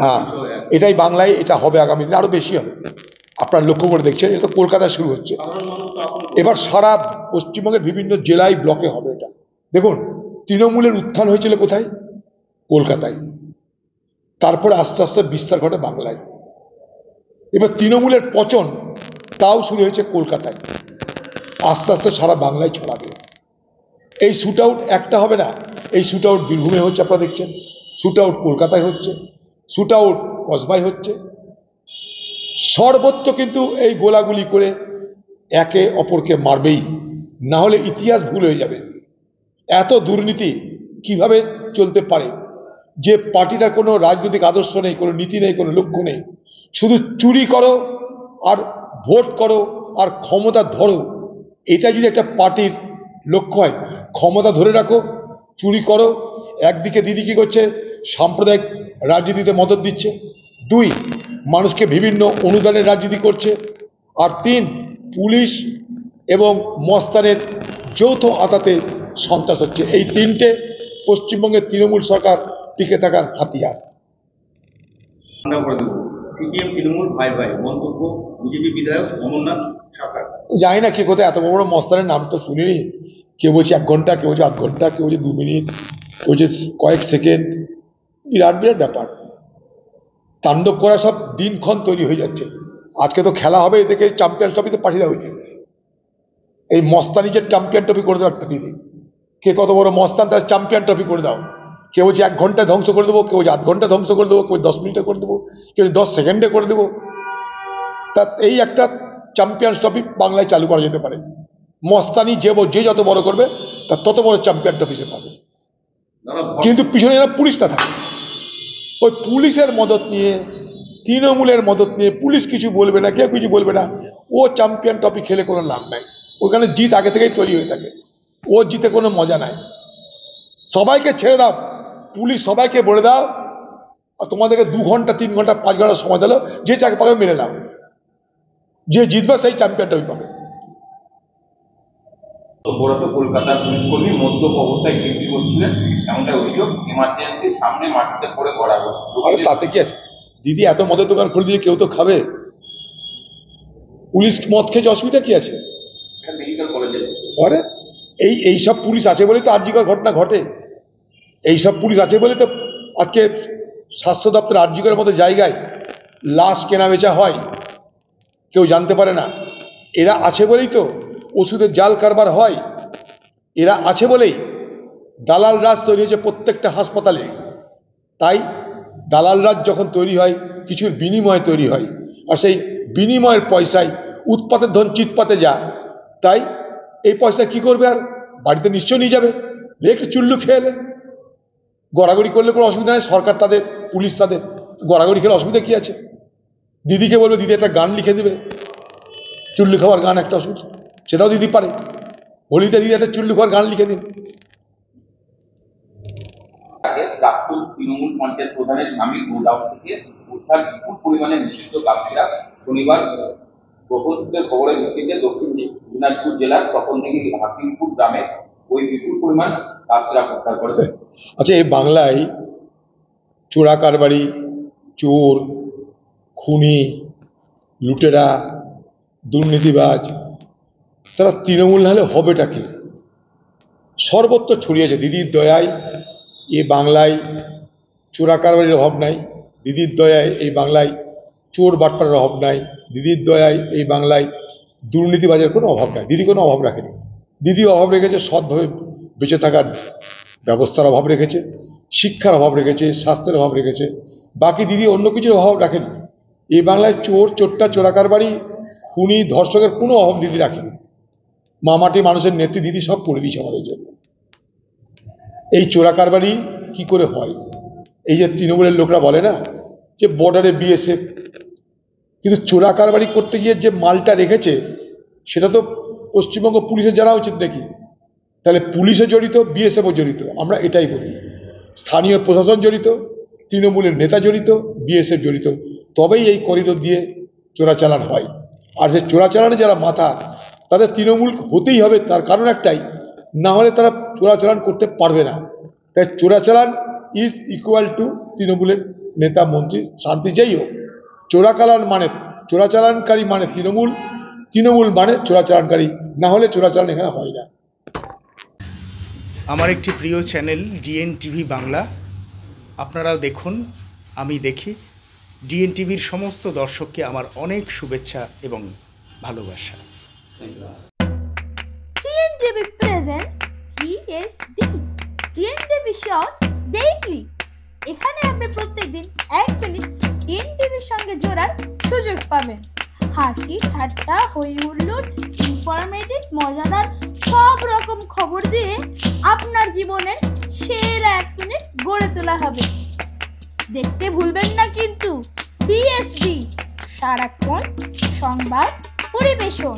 হ্যাঁ, এটাই বাংলায় এটা হবে, আগামী দিনে আরো বেশি হবে। আপনারা লক্ষ্য করে দেখছেন, এটা তো কলকাতায় শুরু হচ্ছে, এবার সারা পশ্চিমবঙ্গের বিভিন্ন জেলায় ব্লকে হবে এটা। দেখুন, তৃণমূলের উত্থান হয়েছিল কোথায়? কলকাতায়। তারপরে আস্তে আস্তে বিস্তার ঘটে বাংলায়। এবার তৃণমূলের পচন তাও শুরু হয়েছে কলকাতায়, আস্তে আস্তে সারা বাংলায় ছড়াবে। এই শুট আউট একটা হবে না, এই শুট আউট বীরভূমে হচ্ছে, আপনারা দেখছেন, শুট আউট কলকাতায় হচ্ছে, শুট আউট কসবায় হচ্ছে, সর্বত্র কিন্তু এই গোলাগুলি করে একে অপরকে মারবেই, না হলে ইতিহাস ভুল হয়ে যাবে। এত দুর্নীতি কিভাবে চলতে পারে? যে পার্টিটার কোনো রাজনৈতিক আদর্শ নেই, কোনো নীতি নেই, কোনো লক্ষ্য নেই, শুধু চুরি করো আর ভোট করো আর ক্ষমতা ধরো, এটা যদি একটা পার্টির লক্ষ্য হয়, ক্ষমতা ধরে রাখো, চুরি করো। একদিকে দিদি কি করছে? সাম্প্রদায়িক রাজনীতিতে মদত দিচ্ছে। 2, মানুষকে বিভিন্ন অনুদানের রাজনীতি করছে। আর 3, পুলিশ এবং মস্তানের যৌথ আতাতে সন্ত্রাস হচ্ছে। এই 3টে পশ্চিমবঙ্গের তৃণমূল সরকার টিকে থাকার হাতিয়ার। জানি না কে কোথায়, এত বড় মস্তানের নাম তো শুনিনি। কেউ বলছে 1 ঘন্টা, কেউ বলছে 0.5 ঘন্টা, কেউ বলছে 2 মিনিট, কেউ বলছে কয়েক সেকেন্ড। বিরাট বিরাট ব্যাপার, তাণ্ডব করা সব দিনক্ষণ তৈরি হয়ে যাচ্ছে। আজকে তো খেলা হবে, এদেরকে চ্যাম্পিয়ন্স ট্রফিতে পাঠিয়ে দেওয়া হয়েছে। এই মস্তানি যে চ্যাম্পিয়ন ট্রফি করে দেওয়ার দিদি, কে কত বড় মস্তান, তার চ্যাম্পিয়ন ট্রফি করে দাও। কেউ বলছে 1 ঘন্টায় ধ্বংস করে দেবো, কেউ বলছে 0.5 ঘন্টা ধ্বংস করে দেবো, কেউ 10 মিনিটে করে দেবো, কেউ 10 সেকেন্ডে করে দেবো। তা এই একটা চ্যাম্পিয়ন্স ট্রফি বাংলায় চালু করা যেতে পারে। মস্তানি যে যত বড় করবে তার তত বড় চ্যাম্পিয়ন ট্রফি সে পাবে। কিন্তু পিছনে যেন পুলিশটা থাকে, ওই পুলিশের মদত নিয়ে, তৃণমূলের মদত নিয়ে, পুলিশ কিছু বলবে না, কেউ কিছু বলবে না, ও চ্যাম্পিয়ন ট্রফি খেলে কোনো লাভ নাই। ওখানে জিত আগে থেকেই তৈরি হয়ে থাকে, ও জিতে কোনো মজা নাই। সবাইকে ছেড়ে দাও, পুলিশ সবাইকে বলে দাও তোমাদেরকে 2 ঘন্টা 3 ঘন্টা 5 ঘন্টা সময় দিল, যে চাকে পাবে মেরে নাও, যে জিতবে সেই চ্যাম্পিয়ন ট্রফি পাবে। কলকাতার পুলিশ কর্মী মদ্যপ অবস্থায় ডিউটি করছিলেন, এমনটা অভিযোগ। এমার্জেন্সির সামনে মাটিতে পড়ে গড়াগড়ি। আরে তাতে কি আছে দিদি, এত মদের দোকান খুলে দিলে কেউ তো খাবে। পুলিশ মদ খেয়েছে, অসুবিধা কি আছে? মেডিকেল কলেজে আরে এইসব পুলিশ আছে বলেই তো আরজিকর ঘটনা ঘটে। এইসব পুলিশ আছে বলে তো আজকে স্বাস্থ্য দপ্তর আরজিকরের মতো জায়গায় লাশ কেনা বেচা হয়, কেউ জানতে পারে না। এরা আছে বলেই তো ওষুধের জাল কারবার হয়, এরা আছে বলেই দালাল রাজ তৈরি হয়েছে প্রত্যেকটা হাসপাতালে। তাই দালাল রাজ যখন তৈরি হয়, কিছুর বিনিময়ে তৈরি হয়, আর সেই বিনিময়ের পয়সায় উৎপাতের ধন চিৎপাতে যায়। তাই এই পয়সা কি করবে? আর বাড়িতে নিশ্চয় নিয়ে যাবে, একটু চুল্লু খেয়ে এলে। গড়াগড়ি করলে কোনো অসুবিধা নেই, সরকার তাদের, পুলিশ তাদের, গড়াগড়ি খেলে অসুবিধা কি আছে? দিদিকে বলবে, দিদি একটা গান লিখে দেবে, চুল্লু খাওয়ার গান একটা অসুবিধা, সেটাও দিদি পারে। হোলিতে দিদি একটা চুল্লু খাওয়ার গান লিখে দিন। প্রাক্তন তৃণমূল পঞ্চায়েত প্রধানের স্বামী গোডাউন থেকে উদ্ধার বিপুল পরিমাণে নিষিদ্ধ কাপসিরা শনিবার প্রবন্ধের খবরের ভিত্তিতে দক্ষিণ দিনাজপুর জেলার তখন থেকে হাকিমপুর গ্রামে ওই বিপুল পরিমাণ কাপসিরা উদ্ধার করবে। আচ্ছা, এই বাংলায় চোরা কারবারি, চোর, খুনি, লুটেরা, দুর্নীতিবাজ, তারা তৃণমূল না হলে হবেটা কি? সর্বত্র ছড়িয়েছে। দিদির দয়ায় এ বাংলায় চোরা কারবারির অভাব নাই, দিদির দয়ায় এই বাংলায় চোর বাটপারের অভাব নাই, দিদির দয়ায় এই বাংলায় দুর্নীতিবাজের কোনো অভাব নাই। দিদি কোনো অভাব রাখেনি। দিদি অভাব রেখেছে সৎভাবে বেঁচে থাকার ব্যবস্থার অভাব রেখেছে, শিক্ষার অভাব রেখেছে, স্বাস্থ্যের অভাব রেখেছে। বাকি দিদি অন্য কিছুর অভাব রাখেনি। এই বাংলায় চোর, চোরটা, চোরা কারবারি, খুনি, ধর্ষকের কোনো অভাব দিদি রাখেনি। মামাটি মানুষের নেত্রী দিদি সব করে দিয়েছে আমাদের জন্য। এই চোরা কারবারি কি করে হয়? এই যে তৃণমূলের লোকরা বলে না যে বর্ডারে বিএসএফ, কিন্তু চোরা কারবারি করতে গিয়ে যে মালটা রেখেছে সেটা তো পশ্চিমবঙ্গ পুলিশের জানা উচিত নাকি? তাহলে পুলিশও জড়িত, বিএসএফও জড়িত। আমরা এটাই বলি, স্থানীয় প্রশাসন জড়িত, তৃণমূলের নেতা জড়িত, বিএসএফ জড়িত, তবেই এই করিডোর দিয়ে চোরাচালান হয়। আর সে চোরাচালানে যারা মাথা, তাদের তৃণমূল হতেই হবে। তার কারণ একটাই, না হলে তারা চোরাচালান করতে পারবে না। তাই চোরাচালান ইজ ইকুয়াল টু তৃণমূলের নেতা মন্ত্রী শান্তি যেই হোক, চোরাচালানকারী মানে তৃণমূল, তৃণমূল মানে চোরাচালানকারী, না হলে চোরাচালান এখানে হয় না। আমার একটি প্রিয় চ্যানেল ডিএন টিভি বাংলা, আপনারাও দেখুন, আমি দেখি। ডিএন টিভির সমস্ত দর্শককে আমার অনেক শুভেচ্ছা এবং ভালোবাসা। TNTV presents TSD TNTV Shorts Daily। এখানে আপনি প্রত্যেকদিন 1 মিনিট TNTVর সঙ্গে জোড়ার সুযোগ পাবেন। হাসি, ঠাট্টা, হই হুল্লোড়, ইনফরমেটিভ, মজাদার সব রকম খবর দিয়ে আপনার জীবনের সেরা 1 মিনিট গড়ে তোলা হবে। দেখতে ভুলবেন না কিন্তু TSD, সারাক্ষণ সংবাদ পরিবেশন।